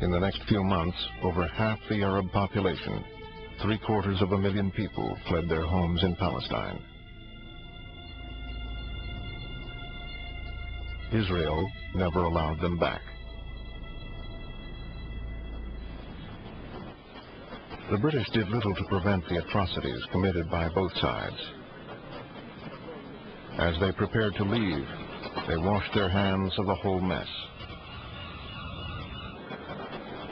In the next few months, over half the Arab population, 750,000 people, fled their homes in Palestine. Israel never allowed them back. The British did little to prevent the atrocities committed by both sides. As they prepared to leave, they washed their hands of the whole mess.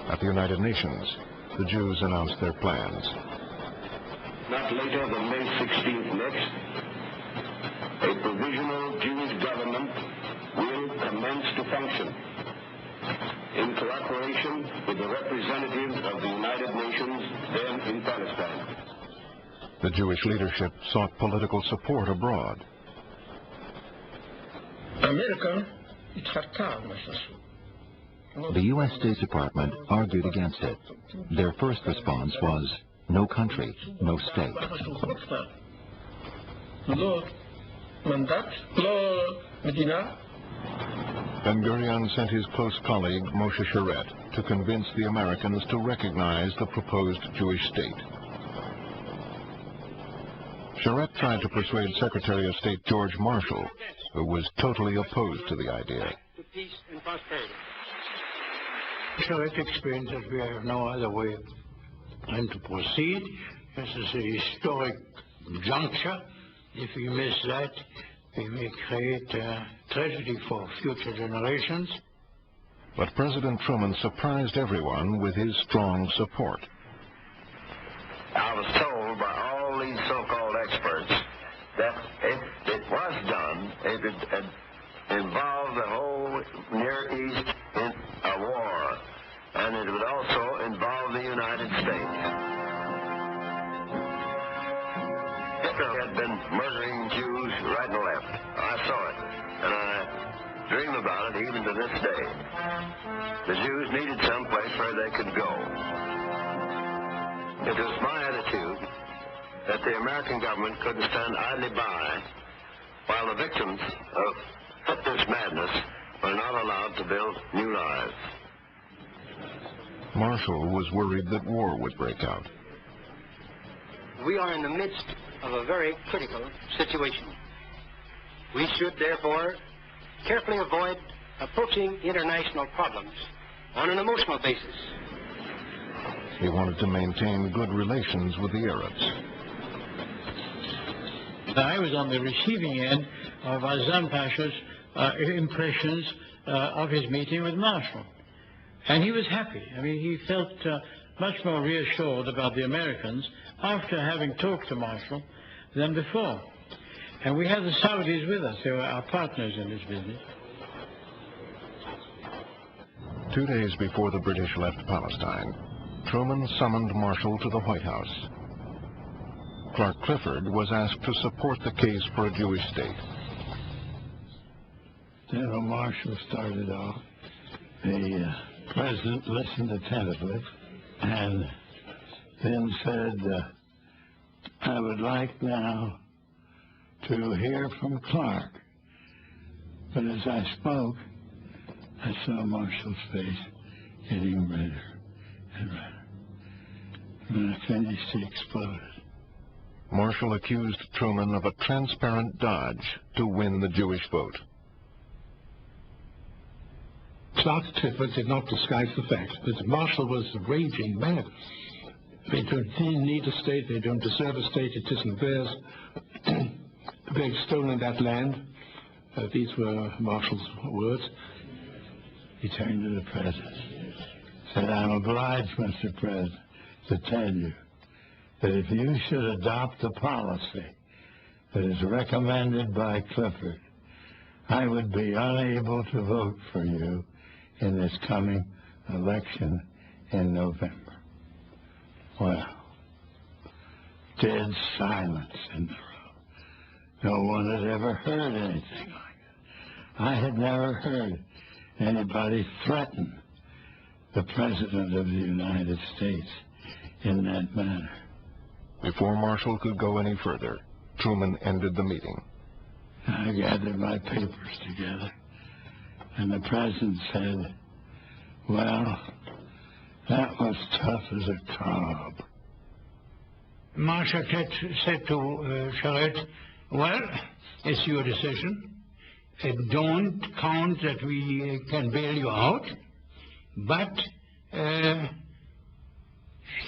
At the United Nations, the Jews announced their plans. Not later than May 16th next, a provisional Jewish government will commence to function in cooperation with the representatives of the United Nations then in Palestine. The Jewish leadership sought political support abroad. The U.S. State Department argued against it. Their first response was, no country, no state. Ben-Gurion sent his close colleague, Moshe Sharett, to convince the Americans to recognize the proposed Jewish state. Sharett tried to persuade Secretary of State George Marshall, who was totally opposed to the idea. Sharett explained that we have no other way than to proceed. This is a historic juncture. If we miss that, we may create a tragedy for future generations. But President Truman surprised everyone with his strong support. I was told by all these so-called experts that if it was done, it would involve the whole Near East in a war, and it would also involve the United States. Hitler had been murdering Jews right and left. I saw it, and I dream about it even to this day. The Jews needed some place where they could go. It was my attitude that the American government couldn't stand idly by while the victims of Hitler's madness were not allowed to build new lives. Marshall was worried that war would break out. We are in the midst of a very critical situation. We should, therefore, carefully avoid approaching international problems on an emotional basis. He wanted to maintain good relations with the Arabs. I was on the receiving end of Azam Pasha's impressions of his meeting with Marshall. And he was happy. I mean, he felt much more reassured about the Americans after having talked to Marshall than before. And we had the Saudis with us. They were our partners in this business. 2 days before the British left Palestine, Truman summoned Marshall to the White House. Clark Clifford was asked to support the case for a Jewish state. General Marshall started off. The president listened attentively and then said, I would like now to hear from Clark. But as I spoke, I saw Marshall's face getting redder and redder. When I finished, he exploded. Marshall accused Truman of a transparent dodge to win the Jewish vote. Clark Clifford did not disguise the fact that Marshall was raging mad. They don't need a state, they don't deserve a state, it isn't theirs. They've stolen that land. These were Marshall's words. He turned to the president, said, I'm obliged, Mr. President, to tell you that if you should adopt the policy that is recommended by Clifford, I would be unable to vote for you in this coming election in November. Well, dead silence in the room. No one had ever heard anything like it. I had never heard anybody threaten the President of the United States in that manner. Before Marshall could go any further, Truman ended the meeting. I gathered my papers together, and the President said, well, That was tough as a cob. Marshal said to Charette, well, it's your decision. Don't count that we can bail you out, but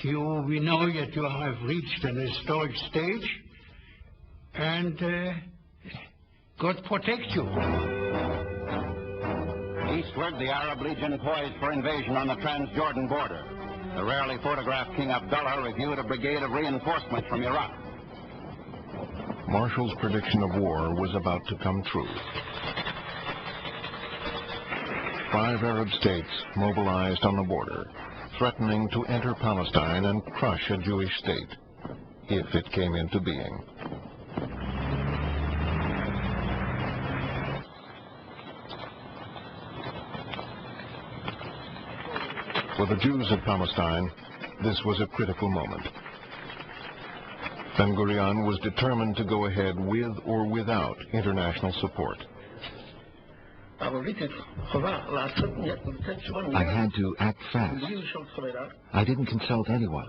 we know that you have reached an historic stage, and God protect you. Eastward, the Arab Legion poised for invasion on the Transjordan border. The rarely photographed King Abdullah reviewed a brigade of reinforcements from Iraq. Marshall's prediction of war was about to come true. 5 Arab states mobilized on the border, threatening to enter Palestine and crush a Jewish state, if it came into being. For the Jews of Palestine, this was a critical moment. Ben-Gurion was determined to go ahead with or without international support. I had to act fast. I didn't consult anyone.